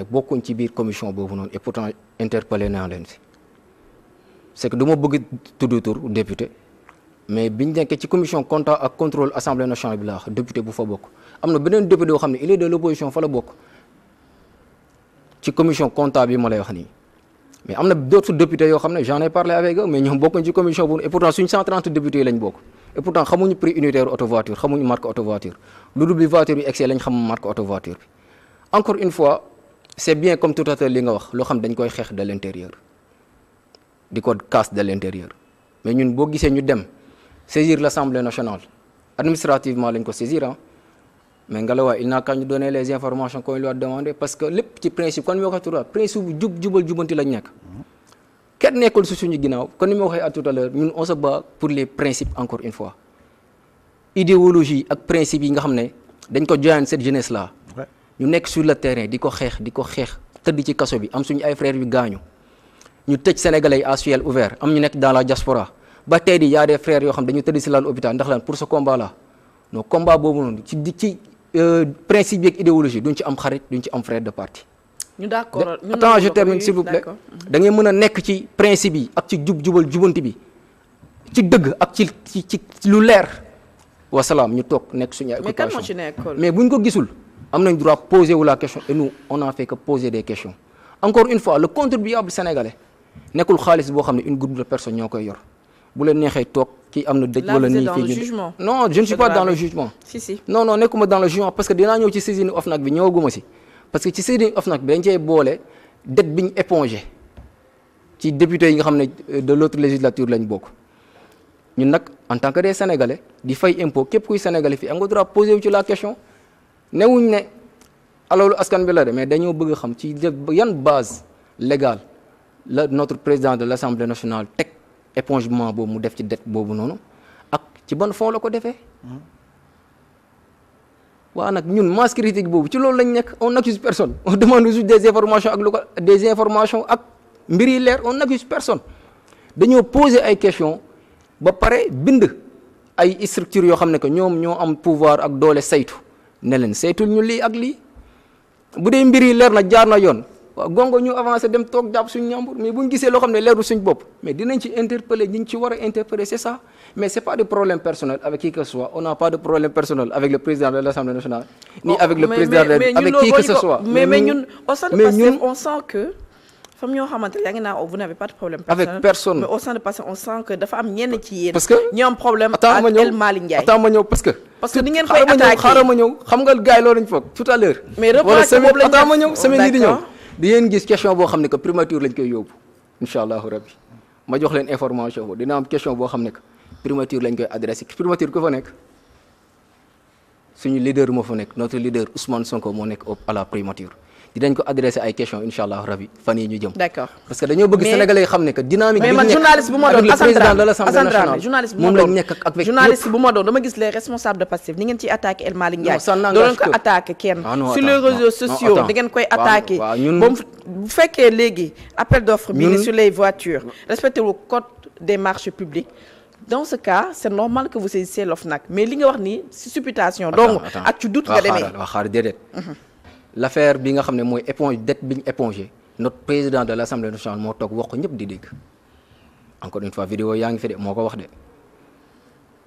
bokkuñ ci biir commission boobu noonu et pourtant interpellé naa leen si c'est que du ma bëgg tudd tur député mais biñ nekkee ci commission compta ak contrôle assemblée nationale bi laa wax député bu fa bokk am na beneen député yoo xam ne il est de l'opposition fa la bokk ci commission compta bi ma lay wax nii mais am na d'autres députés yoo xam ne j'en ai parlé avec eux mais ñoom bokkuñ ci commission boobu et pourtant suñ 130 députés lañ bokk et pourtant xamuñu prix unitaire auto voiture xamuñu marque auto voiture lu dul bi voiture bi excès lañ xam marque auto voiture bi encore une fois c'est bien comme tout à l'heure li nga wax loo xam dañ koy xeex de l'intérieur di ko casse de l'intérieur mais ñun boo gisee ñu dem saisir l'Assemblée nationale administrativement lañ ko saisir ah mais ngelawaay il n'a qu'à ñu donner les informations qu'on lui a demandé parce que lépp ci principe kon ni ma ko waxee principe bu jubal jubanti lañ nekk kenn nekkul si suñu ginnaaw kon ni ma waxee à tout à l'heure ñun on se bat pour les principes encore une fois idéologie ak principe yi nga xam ne dañ ko joxaan cette jeunesse là ñu nekk sur le terrain di ko xeex tëdd ci kaso bi am suñu ay frères yu gaañu ñu tëj sénégalais yi à ciel ouvert am ñu nekk dans la diaspora ba tey di y a des frères yoo xam dañu tëdd si lal hôpital ndax lan pour ce combat là non combat boobu noonu ci principe yeeg idéologie duñ ci am xarit duñ ci am frère de parti. ñu d'accord attends je termine s'il vous plaît. da ngay mën a nekk ci principe yi ak ci jubal jubanti bi ci dëgg ak ci lu leer wasalaam ñu toog nekk suñu ay occupation mais kan moo ci nekkoon mais buñ ko gisul am nañ droit poser wu la question et nous on n'a fait que poser des questions encore une fois le contribuable sénégalais nekkul xaalis boo xam ne une groupe de personnes ñoo koy yor bu leen neexee toog kii am na dëj wala nii fii non je ne suis pas dans le jugement si non nekkuma dans le jugement parce que dinaa ñëw ci saisine OFNAC bi ñëwaguma si parce que ci saisine OFNAC bi dañ cey boole dette bi ñu épongé ci député yi nga xam ne de l'autre législature lañ bokk ñun nag en tant que des sénégalais di fay impôt képp kuy sénégalais fii am nga droit poser wu ci la question newuñ ne alalu askan bi la de mais dañoo bëgg a xam ci yan base légale la notre président de l'Assemblée nationale teg épongement boobu mu def ci dette boobu noonu ak ci ban fond la ko defee waaw nag ñun masse critique boobu ci loolu lañ nekk on n'accuse personne on demande juste des informations ak lu ko des informations ak mbir yi leer on n'accuse personne dañoo poser ay questions ba pare bind ay structures yoo xam ne que ñoom ñoo am pouvoir ak doole saytu ne leen saytul ñu lii ak lii bu dee mbir yi leer na jaar na yoon waaw gongo ñu avancé dem toog jàpp suñu ñàmbur mais bu ñu gisee loo xam ne leerul suñ bopp mais dinañ ci interpeller ñi ñu ci war a interpeller c'est ça mais c'est pas de problème personnel avec qui que ce soit on n'a pas de problème personnel avec le président de l'Assemblée nationale ni avec le président avec qui que ce soit mais ñun au sein de Pastef on sent que fam ñoo xamante yaa ngi naa vous n'avez pas de problème personnel avec personne mais au sein de Pastef on sent que dafa am ñenn ci yéen parce que ñi am problème ak El Malick Ndiaye attends ma ñëw parce que ni ngeen koy attaqué xaaral ma ñëw xam nga gars yi loolu lañ foog tout à l'heure mais reproche boobu lañ attends ma ñëw semaine yi di ñëw di ngeen gis question boo xam ne que primature lañ koy yóbbu incha allahu rabbi ma jox leen information boobu dina am question boo xam ne que primature lañ koy adressé primature ku fa nekk suñu leader moo fa nekk notre leader Ousmane Sonko moo nekk à la primature dinañ ko adressé ay questions incha allah rabi fan yii ñu jëm. d'accord parce que dañoo bëgg sénégalais yi xam ne que dynamique bi ñu nekk journaliste bu ma doon journaliste bu ma doon dama gis les responsables de Pastef ni ngeen ciy attaqué El Malick Ndiaye. non doon ko attaqué kenn. sur les réseaux sociaux da ngeen koy attaqué. bu fekkee léegi appel d'offre bi ni sur les voitures respecté wu code des marchés publics. dans ce cas c'est normal que vous saisissiez l'OFNAC mais li nga wax nii si supputation. donc ak ci doute nga demee. waaw xaar déedéet. l'affaire bi nga xam ne mooy éponge dette bi ñu épongé notre président de l'Assemblée nationale moo toog wax ko ñëpp di dégg encore une fois vidéo yaa ngi fi de moo ko wax de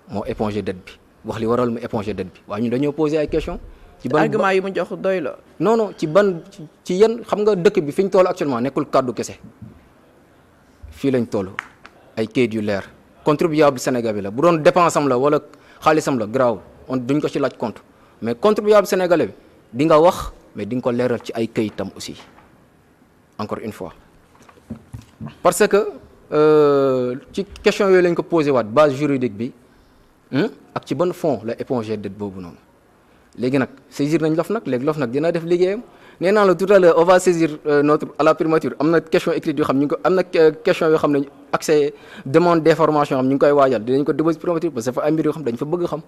moo épongé dette bi wax li waral mu épongé dette bi waaye ñun dañoo poser ay questions. ci ban argument yi mu jox doy la. non ci ban ci yan xam nga dëkk bi fi ñu toll actuellement nekkul kàddu kese fii lañ toll ay kayit yu leer contribuable Sénégal bi la bu doon dépense am la wala xaalisam la grave on duñ ko ci laaj compte mais contribuable sénégalais bi di nga wax. mais di nga ko leeral ci ay kayitam aussi encore une fois parce que ci question yooyu lañ ko posé waat base juridique bi ak ci ban fond la éponger dette boobu noonu léegi nag saisir nañ l'OFNAC léegi l'OFNAC dina def liggéeyam nee naa la tout à l'heure on va saisir notre à la primature am na question écrite yoo xam ñu ngi ko am na question yoo xam ne accès demande d'information yoo xam ñu ngi koy waajal dinañ ko déposer primature parce que dafa ay mbir yoo xam dañ fa bëgg xam.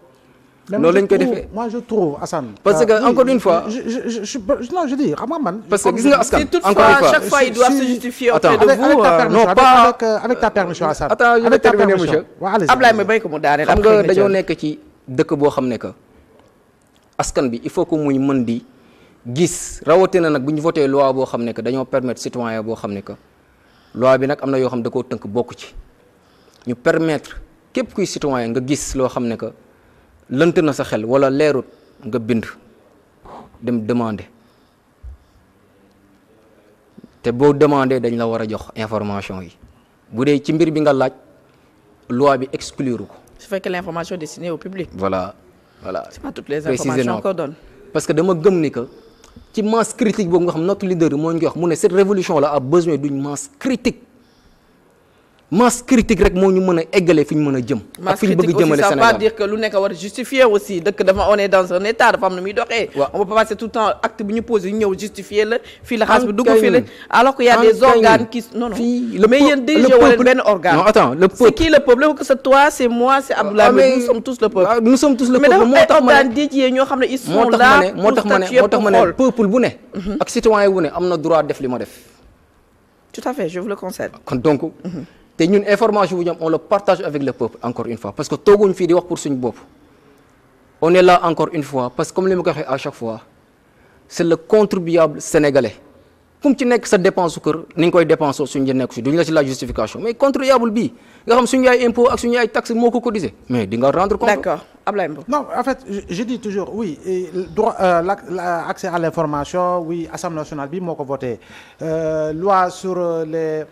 loolu lañ ko defee moi je trouve Assane. parce que encore une fois. je dis xam nga man. parce que gis nga askan. encore une fois chaque fois il doit se justifier auprès de vous. non pas avec ta permission Assane. attends je vais terminer monsieur. Ablaye ma béy ko mu daaneel. xam nga dañoo nekk ci dëkk boo xam ne que askan bi il faut que muy mën di gis rawatina nag bu ñu voté loi boo xam ne que dañoo permettre citoyen boo xam ne que loi bi nag am na yoo xam ne da koo tënk bokk ci ñu permettre képp kuy citoyen nga gis loo xam ne que lënt na sa xel wala leerut nga bind dem demander te boo demander dañ la war a jox information yi bu dee ci mbir bi nga laaj loi bi exclure ko. su fekkee l'information destinée au public. voilà. c'est pas toutes les informations qu'on donne. parce que dama gëm ni que ci masse critique boobu nga xam notre leader moo ñu wax mu ne cette révolution là a besoin d'une masse critique rek moo ñu mën a eggale fi ñu mën a jëm. ak fi ñu bëgg jëmale Sénégal. ça veut pas dire que lu nekk war a justifier aussi dëkk dafa on est dans un état dafa am na muy doxee. on peut pas passer tout le temps acte bu ñu posé ñu ñëw justifier la fii la xaalis bi dugg fii la alors que y a des organes qui non mais yéen dirigé wala benn organe. non attends le peuple c'est qui le peuple que c'est toi c'est moi c'est Abdoulaye nous sommes tous le peuple. nous sommes tous le mais peuple dafa ay organes dédiés ñoo xam ne ils sont là pour statuer pour xool. peuple bu ne. ak citoyen bu ne am na droit def li ma def. tout à fait je vous le concède. kon donc. te ñun information bu ñu am on le partage avec le peuple encore une fois parce que tooguñ fii di wax pour suñu bopp on est là encore une fois parce que comme li ma ko waxee à chaque fois c'est le contribuable sénégalais kum ci nekk sa dépense su kër ni nga koy dépensé suñu nekk si duñu la si la justification mais contribuable bii nga xam suñu ay impôt ak suñu ay taxe moo ko cotisé mais di nga rendre compte. d'accord Ablaye Mbow. Non, en fait, je dis toujours, oui, droit, l'accès à l'information, oui, Assemblée nationale, bi moo ko voté. Loi sur les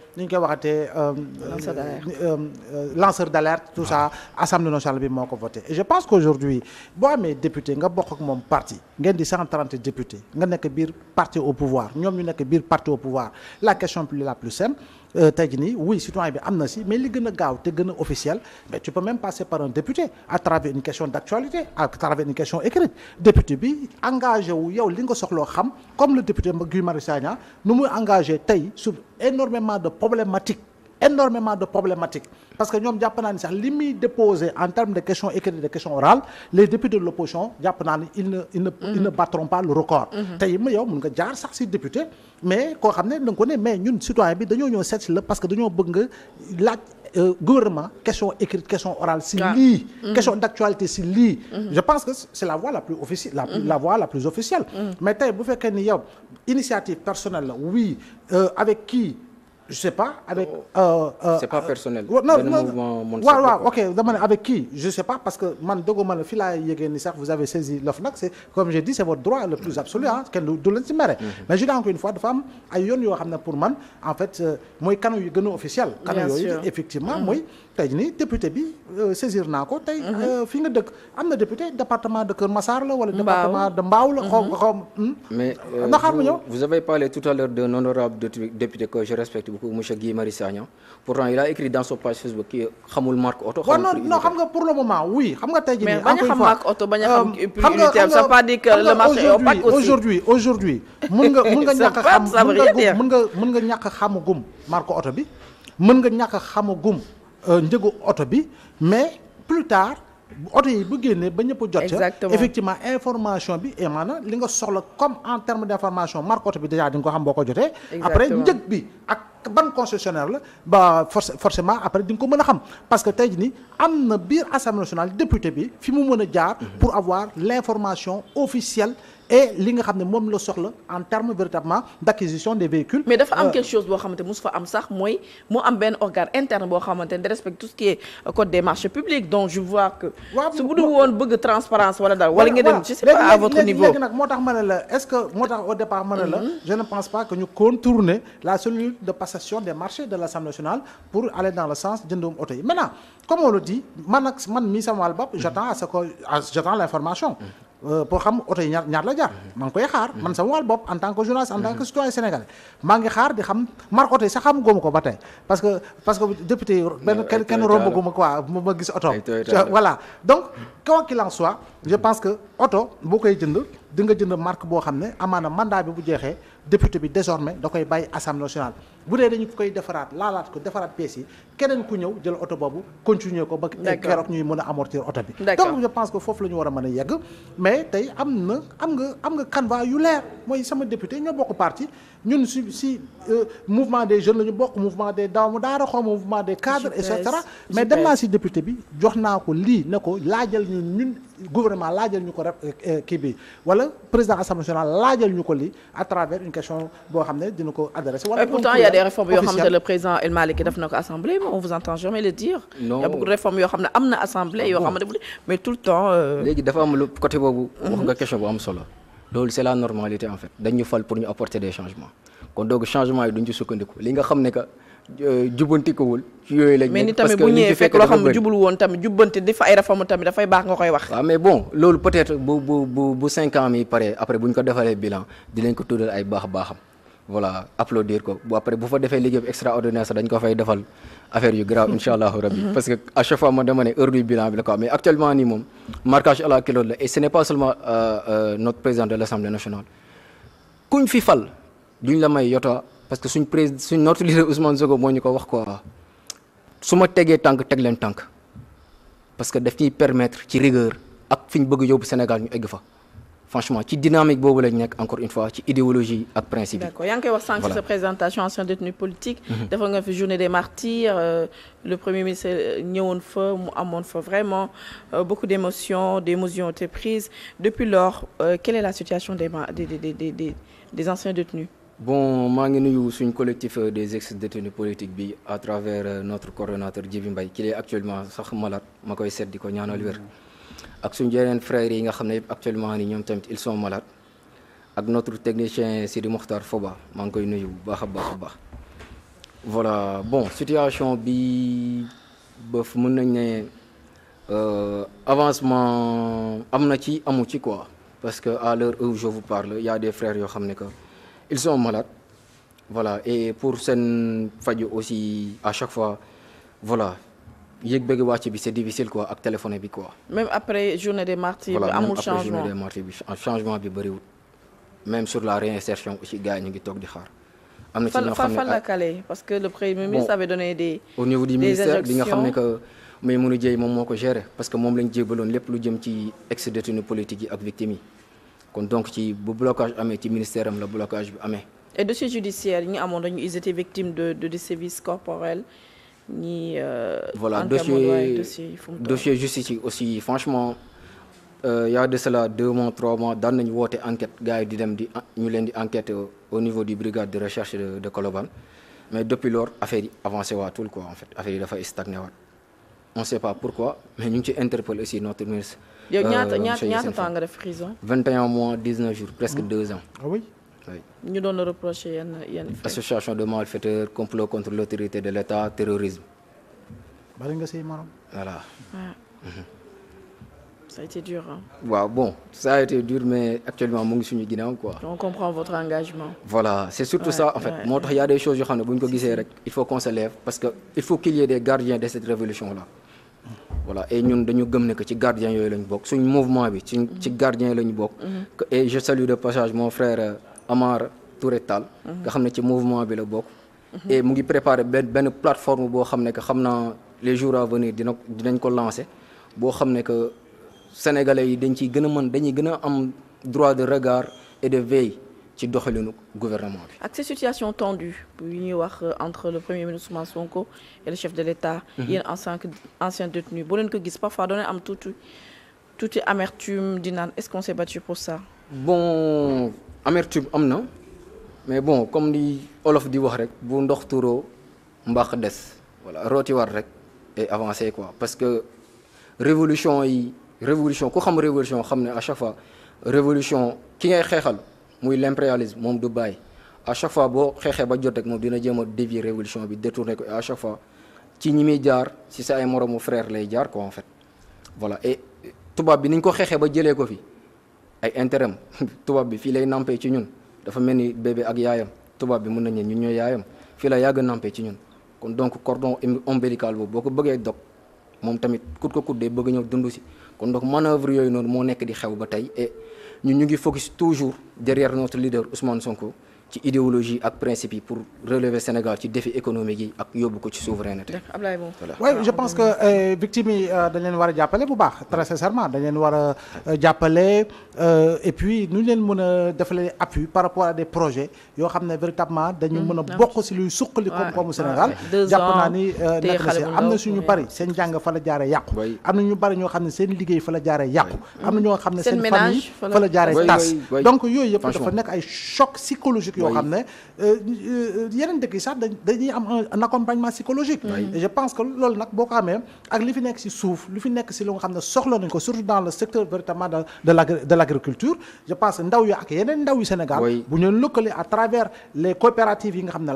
lanceurs d'alerte, tout ça, Assemblée nationale, bi moo ko voté. Et je pense qu'aujourd'hui, boo amee député, nga bokk ak moom parti, ngeen di 130 députés, nga nekk biir parti au pouvoir, ñoom ñu nekk biir parti au pouvoir. La question la plus simple, tey jii nii oui citoyen bi am na si mais li gën a gaaw te gën a officiel mais tu peux même passer par un député à travers une question d'actualité à travers une question écrite député bi engagé wu yow li nga soxloo xam comme le député Guy Marius Sagna nu muy engagé tey sur énormément de problématiques parce que ñoom jàpp naa ni sax li muy déposé en termes de questions écrites de questions orales les députés de l'opposition jàpp naa ni ils ne battront pas le record tey ma yow mun nga jaar sax si député mais koo xam ne da nga ko ne mais ñun citoyen bi dañoo ñëw seet si la parce que dañoo bëgg nga laaj gouvernement question écrite question orale si lii question d'actualité si lii je pense que c'est la voie la plus officielle la voie la plus officielle mais tey bu fekkee ni yow initiative personnelle la oui avec qui je sais pas avec. c'est pas personnel. waaw ok dama ne avec qui je sais pas parce que man doguma la fii laa yëgee ni sax vous avez saisi l'OFNAC c'est comme j'ai dit c'est votre droit le plus absolu ah kenn du leen ci mere. mais je dis encore une fois dafa am ay yoon yoo xam ne pour man en fait mooy canaux yu gën a officiel. canaux yooyu effectivement mooy tey jii nii député bi saisir naa ko tey. fi nga dëkk am na député département de Kër Massar la wala. département de Mbao la xaw mais vous avez parlé tout à l'heure d'un honorable député que je respecte monsieur Guy Marius Sagna pourtant il a écrit dans son page Facebook ki xamul marque auto. non xam nga pour le moment oui xam nga tey jii nii. mais bañ a xam marque auto bañ a xam prix unitaire ça veut pas dire que le marché est opaque aussi. aujourd'hui mën nga ñàkk a xam mën nga ñàkk a xamagum marque auto bi mën nga ñàkk a xamagum njëgu auto bi mais plus tard. oto yi bu génnee ba ñëpp jot ca effectivement information bi et maanaam li nga soxla comme en terme d'information marque oto bi déjà di nga ko xam boo ko jotee après njëg bi ak ban concessionnaire la ba forcément après di nga ko mën a xam parce que tey jii nii am na biir Assemblée nationale député bi fi mu mën a jaar pour avoir l'information officielle et li nga xam ne moom la soxla en termes véritablement d'acquisition des véhicules. mais dafa am quelque chose boo xamante mosu fa am sax mooy mu am benn organe interne boo xamante ne respecte tout ce qui est code des marchés publics donc je vois que. su bu dul woon bëgg transparence wala daal wala nga dem je sais pas à votre niveau. léegi nag moo tax ma ne la est-ce que moo tax au départ ma ne la. je ne pense pas que ñu contourner la cellule de passation des marchés de l'Assemblée nationale pour aller dans le sens jëndum oto yi maintenant comme on le dit man mii sama wàll bopp j'attends l'information. pour xam oto yi ñaar la jaar maa ngi koy xaar man sama wàll bopp en tant que journaliste en tant que citoyen sénégalais maa ngi xaar di xam marque oto yi sax xam góoma ko ba tey parce que député yi benn kenn rombaguma quoi ma gis oto voilà donc quoi qu'il en soit je pense que oto boo koy jënd di nga jënd marque boo xam ne amaana mandat bi bu jeexee député bi désormais da koy bàyyi Assemblée nationale bu dee dañu koy defaraat laalaat ko defaraat pièces yi keneen ku ñëw jël oto boobu continuer ko ba keroog ñuy mën a amortir oto bi donc je pense que foofu la ñu war a mën a yegg mais tey am nga canevas yu leer mooy sama député ñoo bokk parti ñun si mouvement des jeunes la ñu bokk, mouvement des daamu daara xaw mouvement des cadres et cetera mais dem naa si député bi jox naa ko lii ne ko laajal ñun gouvernement laajal ñu ko rek kii bi wala président assemblée nationale laajal ñu ko lii à travers une question boo xam ne dina ko adressé. wala pourtant il y a des réformes yoo xam ne le président El Malick def na ko assemblée mais on vous entend jamais le dire. non il y a beaucoup de réformes yoo xam ne am na assemblée yoo xam ne mais tout le temps. léegi dafa am lu côté boobu. wax nga question bu am solo. loolu c'est la normalité en fait dañu fal pour ñu apporter des changements kon donc changement yi duñ ci sukkandiku li nga xam ne que jubbantikuwul ci yooyu lañ. mais ni tamit bu ñëwee fekk loo xam ne jubul woon tamit jubbanti di fa ay réforme tamit dafay baax nga koy wax. waaw mais bon loolu peut-être bu 5 ans mi pare après bu ñu ko defalee bilan dinañ ko tuddal ay baaxam voilà applaudir ko bu après bu fa defee liggéey bu extraordinaire sax dañ ko fay defal affaire yu grave incha allahu rabbi parce que à chaque fois ma dama ne heure du bilan bi la quoi mais actuellement nii moom marquage à la culotte la et ce n'est pas seulement notre président de l'Assemblée nationale kuñ fi fal duñ la may yota parce que suñ notre leader Ousmane Sonko moo ñu ko wax quoi su ma tegee tànk teg leen tànk parce que daf ñuy permettre ci rigueur ak fi ñu bëgg yóbbu Sénégal ñu egg fa franchement ci dynamique boobu lañ nekk encore une fois ci idéologie ak principe yi. d'accord yaa ngi koy wax sànq ci sa présentation ancien détenu politique. defal nga fi journée des martyrs le premier ministre ñëwoon fa mu amoon fa vraiment beaucoup d'émotions ont été prises depuis lors quelle est la situation des anciens détenus. bon maa ngi nuyu suñ collectif des ex-détenus politiques bi à travers notre coordonnateur Djibi Mbaye qui est actuellement sax malade ma koy seet di ko ñaanal wér. ak suñu yeneen frères yi nga xam ne yëpp actuellement ni ñoom tamit ils sont malades ak notre technicien Sidi Mokhtar Foba maa ngi koy nuyu bu baax a baax voilà bon situation bi ba fu mën nañ ne avancement am na ci amu ci quoi parce que à l'heure où je vous parle il y a des frères yoo xam ne que ils sont malades voilà et pour seen faju aussi à chaque fois voilà yéeg bëgg wàcc bi c'est difficile quoi ak téléphone bi quoi. même après journée des martyrs bi amul changement après journée des martyrs bi changement bi bëriwul même sur la réinsertion aussi gars yi ñu ngi toog di xaar. am na ci ñoo xam ne fan la calé parce que le premier ministre avait donné des au niveau du ministère bi nga xam ne que Maïmouna Dièye moom moo ko géré parce que moom lañ jébaloon lépp lu jëm ci ex-détenus politiques yi ak victimes yi kon donc ci bu blocage amee ci ministère am la blocage bi amee. et dossier judiciaire yi ñu amoon dañu ils étaient victimes de sévices corporels. voilà dossier justice yi aussi franchement y a de cela 2 mois 3 mois daan nañu woote enquête gars yi di dem ñu leen di enquête au niveau du brigade de recherche de Colobane mais depuis lors affaire yi avancé waatul quoi en fait affaire yi dafay stagné waat on sait pas pourquoi mais ñu ngi ci interpellé aussi notre ministre. yow ñaata temps nga def prison. 21 mois 19 jours presque 2 ans. ah oui. ñu doon reprocher yenn association de malfaiteurs complot contre l'autorité de l'État terrorisme. bari nga say morom. voilà. ça a été dur hein. waaw bon ça a été dur mais actuellement mu ngi suñu ginnaaw quoi. on comprend votre engagement. voilà c'est surtout ça en fait moo tax y a des choses yoo xam ne bu ñu ko gisee rek il faut qu'on se lève parce que il faut qu'il y ait des gardiens de cette révolution là. voilà et ñun dañu gëm ne que ci gardien yooyu lañu bokk suñu mouvement bi ci gardien lañu bokk. et je salue de passage mon frère Amar Touré Tall. nga xam ne ci mouvement bi la bokk. et mu ngi préparer benn plateforme boo xam ne que xam naa les jours à venir dinañ ko lancer boo xam ne que sénégalais yi dañuy gën a am droit de regard et de veille ci doxalinu gouvernement bi. ak ces situations tendues yu ñuy wax entre le premier ministre Ousmane Sonko et le chef de l'État. yéen en tant que ancien détenu boo leen ko gis parfois doon am tuuti amertume di naan est-ce qu'on s'est battu pour ça. bon amertume am na mais bon comme ni olof di wax rek bu ndox tuuroo mbaax des voilà rooti war rek et avancer quoi parce que révolution ku xam révolution xam ne à chaque fois révolution ki ngay xeexal muy l'impérialisme moom du bàyyi à chaque fois boo xeexee ba jot rek moom dina jéem a dévier révolution bi détourner ko et à chaque fois ci ñi muy jaar ci sa ay moromu frère lay jaar quoi en fait voilà et tubaab bi ni ñu ko xeexee ba jëlee ko fi ay intérêt tubaab bi fii lay nampé ci ñun dafa mel ni bébé ak yaayam tubaab bi mën nañu ñun ñooy yaayam fii la yàgg nampé ci ñun kon donc cordon ombilical boobu boo ko bëggee dog moom tamit kut ko kut day bëgg ñëw dund si kon donc manœuvre yooyu noonu moo nekk di xew ba tey et ñun ñu ngi focus toujours derrière notre leader Ousmane Sonko ci idéologie ak principe yi pour relever Sénégal ci défi économique yi ak yóbbu ko ci souveraineté. Ablaye moom. oui je pense que victimes yi dañ leen war a jàppale bu baax très sincèrement dañ leen war a jàppale et puis nu leen mën a defalee appui par rapport à des projets yoo xam ne véritablement dañu mën a bokk si luy suqali koom-koomu Sénégal. jàpp naa ni nekk na si am na suñu bari seen jàng fa la jaaree yàqu. am na ñu bari ñoo xam ne seen liggéey fa la jaaree yàqu. am na ñoo xam ne seen famille fa la jaaree tas. donc yooyu yëpp dafa nekk ay choc psychologique yoo xam ne yeneen dëkk yi sax dañuy am un accompagnement psychologique. et je pense que loolu nag boo ko amee ak li fi nekk si suuf li fi nekk si lu nga xam ne soxla nañ ko surtout dans le secteur véritablement de l'agriculture je pense ndaw yi ak yeneen ndaw yu Sénégal bu ñu lëkkale à travers les coopératives yi nga xam ne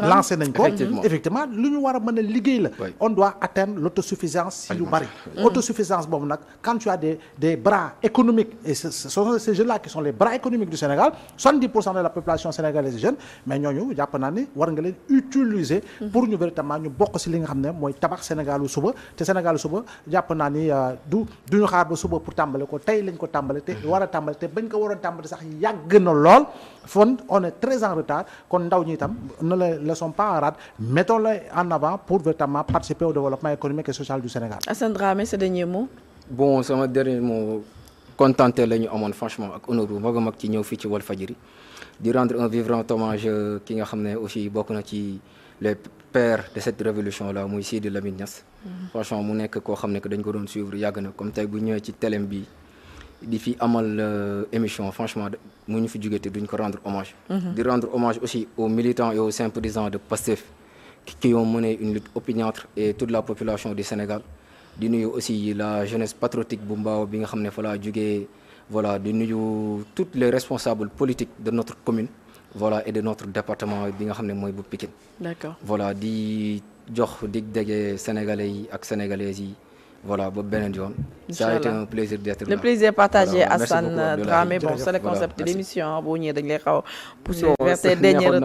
lancé nañ ko effectivement lu ñu war a mën a liggéey la on doit atteindre l'autosuffisance si lu bari autosuffisance boobu nag quand tu as des bras économiques et ce sont ces jeunes là qui sont les bras économiques du Sénégal 70% de la population sénégalaise jeune mais ñooñu jàpp naa ni war nga leen utiliser pour ñu véritablement ñu bokk si li nga xam ne mooy tabax Sénégalu suba te Sénégalu suba jàpp naa ni duñu xaar ba suba pour tàmbale ko tey lañ ko tàmbale te war a tàmbale te bañ ko waroon tàmbale sax yàgg na lool fon on est très en retard kon ndaw ñi itam ne le laissons pas en rade mettons-le en avant pour véritablement participer au développement économique et social du Sénégal. Assane Dramé ce dernier mot. bon sama dernier mot contenté la ñu amoon franchement ak honneur bu mag a mag ci ñëw fii ci Walfadjri di rendre un vibrant hommage ki nga xam ne aussi bokk na ci les pères de cette révolution là muy Sidi Lamine Niass. franchement mu nekk koo xam ne que dañ ko doon suivre yàgg na comme tey bu ñëwee ci télém bi di fi amal émission franchement mu ñu fi jógee te duñ ko rendre hommage. di rendre hommage aussi aux militants et aux sympathisants de Pastef qui ont mené une lutte opiniâtre et toute la population du Sénégal. di nuyu aussi la jeunesse patriotique bu Mbao bi nga xam ne fa laa jógee voilà di nuyu toutes les responsables politiques de notre commune voilà et de notre département bi nga xam ne mooy bu Pikine. D'accord. voilà di jox dig dege sénégalais yi ak sénégalaises yi voilà ba beneen yoon. ça a été un plaisir d'être là. Le plaisir partagé voilà, Assane Dramé bon c'est le concept de l'émission boo ñëwee dañ lay xaw a pousser vers tes dernières